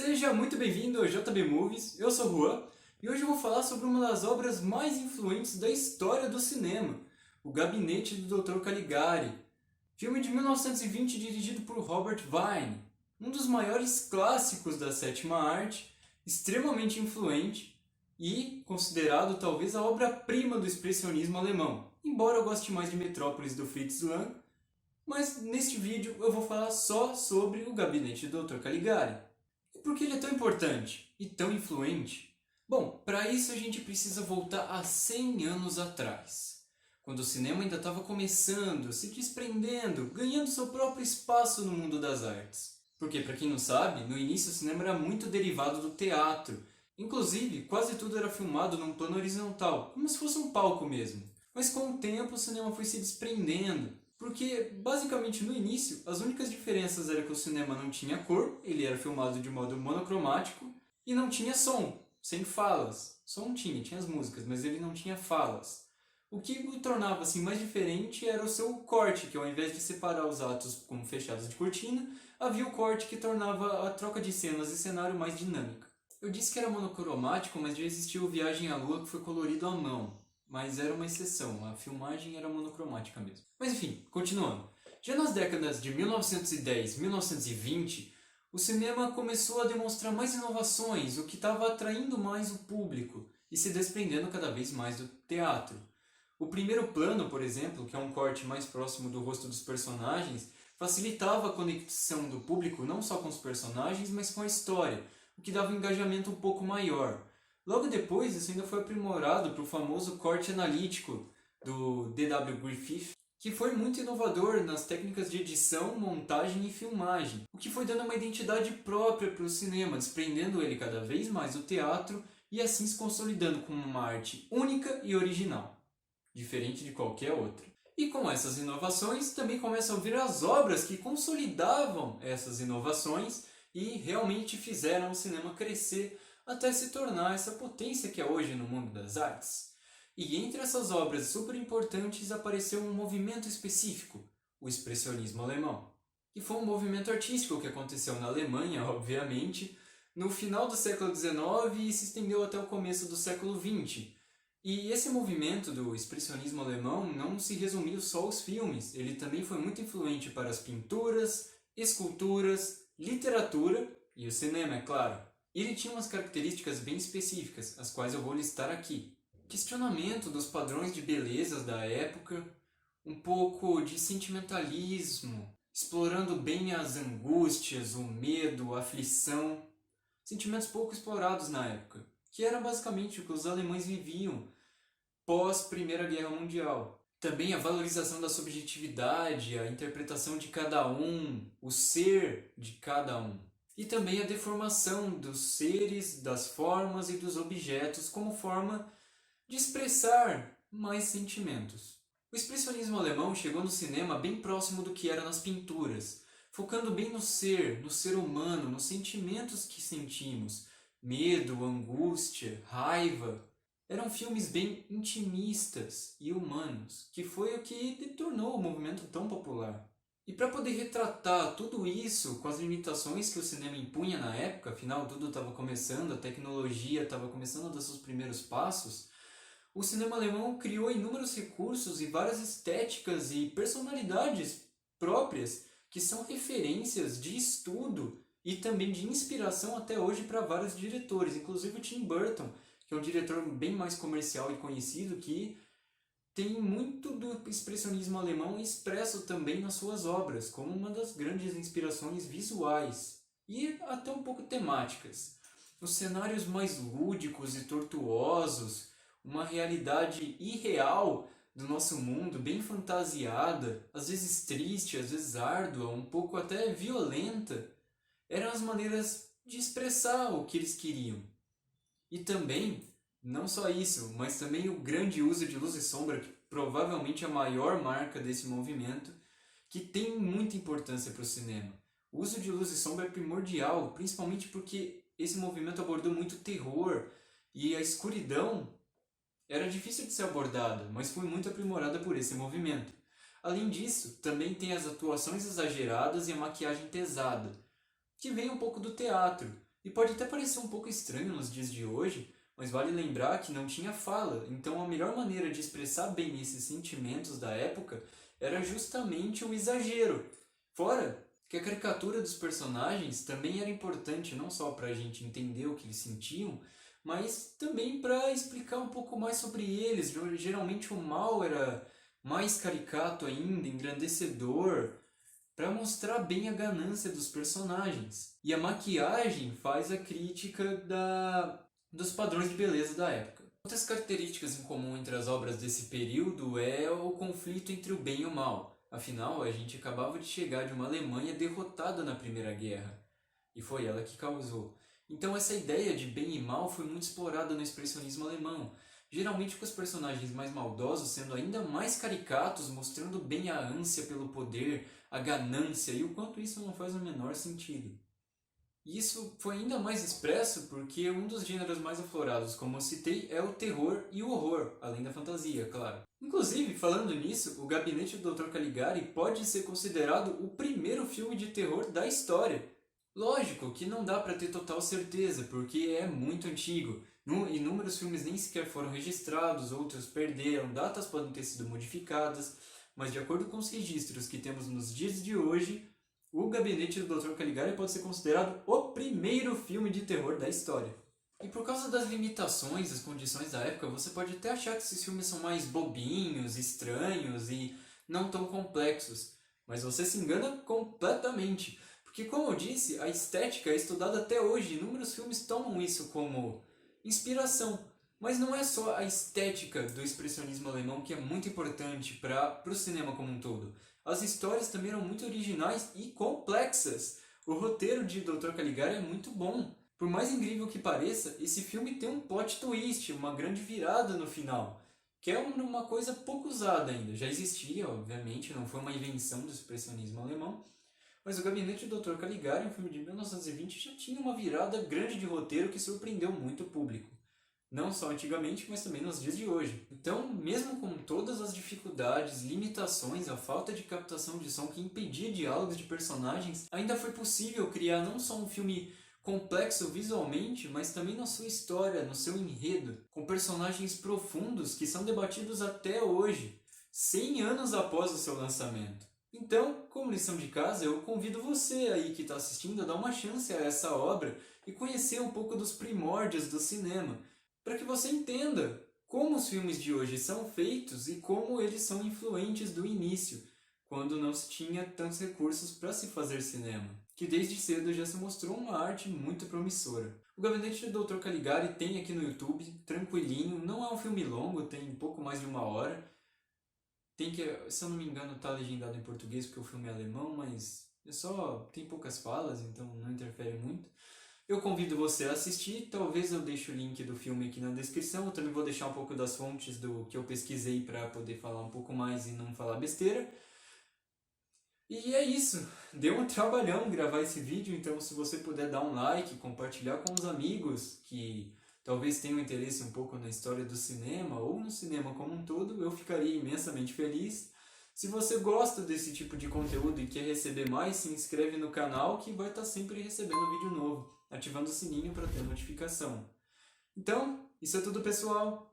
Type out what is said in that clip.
Seja muito bem-vindo ao JB Movies, eu sou o Juan e hoje eu vou falar sobre uma das obras mais influentes da história do cinema, O Gabinete do Dr. Caligari, filme de 1920 dirigido por Robert Wiene, um dos maiores clássicos da sétima arte, extremamente influente e considerado talvez a obra-prima do expressionismo alemão, embora eu goste mais de Metrópolis do Fritz Lang, mas neste vídeo eu vou falar só sobre O Gabinete do Dr. Caligari. E por que ele é tão importante e tão influente? Bom, para isso a gente precisa voltar a 100 anos atrás, quando o cinema ainda estava começando, se desprendendo, ganhando seu próprio espaço no mundo das artes. Porque, para quem não sabe, no início o cinema era muito derivado do teatro. Inclusive, quase tudo era filmado num plano horizontal, como se fosse um palco mesmo. Mas com o tempo o cinema foi se desprendendo, porque basicamente no início as únicas diferenças era que o cinema não tinha cor, ele era filmado de modo monocromático, e não tinha som, sem falas. Som tinha as músicas, mas ele não tinha falas. O que o tornava assim mais diferente era o seu corte, que ao invés de separar os atos como fechados de cortina, havia o corte que tornava a troca de cenas e cenário mais dinâmica. Eu disse que era monocromático, mas já existiu Viagem à Lua que foi colorido à mão. Mas era uma exceção, a filmagem era monocromática mesmo. Mas enfim, continuando. Já nas décadas de 1910 e 1920, o cinema começou a demonstrar mais inovações, o que estava atraindo mais o público e se desprendendo cada vez mais do teatro. O primeiro plano, por exemplo, que é um corte mais próximo do rosto dos personagens, facilitava a conexão do público não só com os personagens, mas com a história, o que dava um engajamento um pouco maior. Logo depois, isso ainda foi aprimorado para o famoso corte analítico do D.W. Griffith, que foi muito inovador nas técnicas de edição, montagem e filmagem, o que foi dando uma identidade própria para o cinema, desprendendo ele cada vez mais do teatro e assim se consolidando como uma arte única e original, diferente de qualquer outra. E com essas inovações também começam a vir as obras que consolidavam essas inovações e realmente fizeram o cinema crescer até se tornar essa potência que é hoje no mundo das artes. E entre essas obras super importantes apareceu um movimento específico, o expressionismo alemão, que foi um movimento artístico que aconteceu na Alemanha, obviamente, no final do século XIX e se estendeu até o começo do século XX. E esse movimento do expressionismo alemão não se resumiu só aos filmes, ele também foi muito influente para as pinturas, esculturas, literatura e o cinema, é claro. Ele tinha umas características bem específicas, as quais eu vou listar aqui. Questionamento dos padrões de belezas da época, um pouco de sentimentalismo, explorando bem as angústias, o medo, a aflição, sentimentos pouco explorados na época, que era basicamente o que os alemães viviam pós Primeira Guerra Mundial. Também a valorização da subjetividade, a interpretação de cada um, o ser de cada um. E também a deformação dos seres, das formas e dos objetos como forma de expressar mais sentimentos. O expressionismo alemão chegou no cinema bem próximo do que era nas pinturas, focando bem no ser humano, nos sentimentos que sentimos, medo, angústia, raiva. Eram filmes bem intimistas e humanos, que foi o que tornou o movimento tão popular. E para poder retratar tudo isso com as limitações que o cinema impunha na época, afinal tudo estava começando, a tecnologia estava começando a dar seus primeiros passos, o cinema alemão criou inúmeros recursos e várias estéticas e personalidades próprias que são referências de estudo e também de inspiração até hoje para vários diretores, inclusive o Tim Burton, que é um diretor bem mais comercial e conhecido que tem muito do expressionismo alemão expresso também nas suas obras, como uma das grandes inspirações visuais e até um pouco temáticas. Os cenários mais lúdicos e tortuosos, uma realidade irreal do nosso mundo, bem fantasiada, às vezes triste, às vezes árdua, um pouco até violenta, eram as maneiras de expressar o que eles queriam. E também não só isso, mas também o grande uso de luz e sombra, que provavelmente é a maior marca desse movimento, que tem muita importância para o cinema. O uso de luz e sombra é primordial, principalmente porque esse movimento abordou muito terror e a escuridão era difícil de ser abordada, mas foi muito aprimorada por esse movimento. Além disso, também tem as atuações exageradas e a maquiagem pesada, que vem um pouco do teatro, E pode até parecer um pouco estranho nos dias de hoje, mas vale lembrar que não tinha fala, então a melhor maneira de expressar bem esses sentimentos da época era justamente o exagero. Fora que a caricatura dos personagens também era importante não só para a gente entender o que eles sentiam, mas também para explicar um pouco mais sobre eles. Geralmente o mal era mais caricato ainda, engrandecedor, para mostrar bem a ganância dos personagens. E a maquiagem faz a crítica dos padrões de beleza da época. Outras características em comum entre as obras desse período é o conflito entre o bem e o mal. Afinal, a gente acabava de chegar de uma Alemanha derrotada na Primeira Guerra, e foi ela que causou. Então essa ideia de bem e mal foi muito explorada no expressionismo alemão, geralmente com os personagens mais maldosos sendo ainda mais caricatos, mostrando bem a ânsia pelo poder, a ganância e o quanto isso não faz o menor sentido. E isso foi ainda mais expresso porque um dos gêneros mais aflorados, como eu citei, é o terror e o horror, além da fantasia, claro. Inclusive, falando nisso, O Gabinete do Dr. Caligari pode ser considerado o primeiro filme de terror da história. Lógico que não dá para ter total certeza, porque é muito antigo. Inúmeros filmes nem sequer foram registrados, outros perderam, datas podem ter sido modificadas, mas de acordo com os registros que temos nos dias de hoje, O Gabinete do Dr. Caligari pode ser considerado o primeiro filme de terror da história. E por causa das limitações, das condições da época, você pode até achar que esses filmes são mais bobinhos, estranhos e não tão complexos. Mas você se engana completamente. Porque, como eu disse, a estética é estudada até hoje. Inúmeros filmes tomam isso como inspiração. Mas não é só a estética do expressionismo alemão que é muito importante para o cinema como um todo. As histórias também eram muito originais e complexas. O roteiro de Dr. Caligari é muito bom. Por mais incrível que pareça, esse filme tem um plot twist, uma grande virada no final, que é uma coisa pouco usada ainda. Já existia, obviamente, não foi uma invenção do expressionismo alemão, mas O Gabinete do Dr. Caligari, um filme de 1920, já tinha uma virada grande de roteiro que surpreendeu muito o público. Não só antigamente, mas também nos dias de hoje. Então, mesmo com todas as dificuldades, limitações, a falta de captação de som que impedia diálogos de personagens, ainda foi possível criar não só um filme complexo visualmente, mas também na sua história, no seu enredo, com personagens profundos que são debatidos até hoje, 100 anos após o seu lançamento. Então, como lição de casa, eu convido você aí que está assistindo a dar uma chance a essa obra e conhecer um pouco dos primórdios do cinema, para que você entenda como os filmes de hoje são feitos e como eles são influentes do início, quando não se tinha tantos recursos para se fazer cinema, que desde cedo já se mostrou uma arte muito promissora. O Gabinete do Dr. Caligari tem aqui no YouTube, tranquilinho, não é um filme longo, tem pouco mais de 1 hora. Tem que, se eu não me engano, tá legendado em português porque o filme é alemão, mas tem poucas falas, então não interfere muito. Eu convido você a assistir, talvez eu deixe o link do filme aqui na descrição, eu também vou deixar um pouco das fontes do que eu pesquisei para poder falar um pouco mais e não falar besteira. E é isso, deu um trabalhão gravar esse vídeo, então se você puder dar um like, compartilhar com os amigos que talvez tenham interesse um pouco na história do cinema ou no cinema como um todo, eu ficaria imensamente feliz. Se você gosta desse tipo de conteúdo e quer receber mais, se inscreve no canal que vai estar sempre recebendo vídeo novo, ativando o sininho para ter notificação. Então, isso é tudo, pessoal!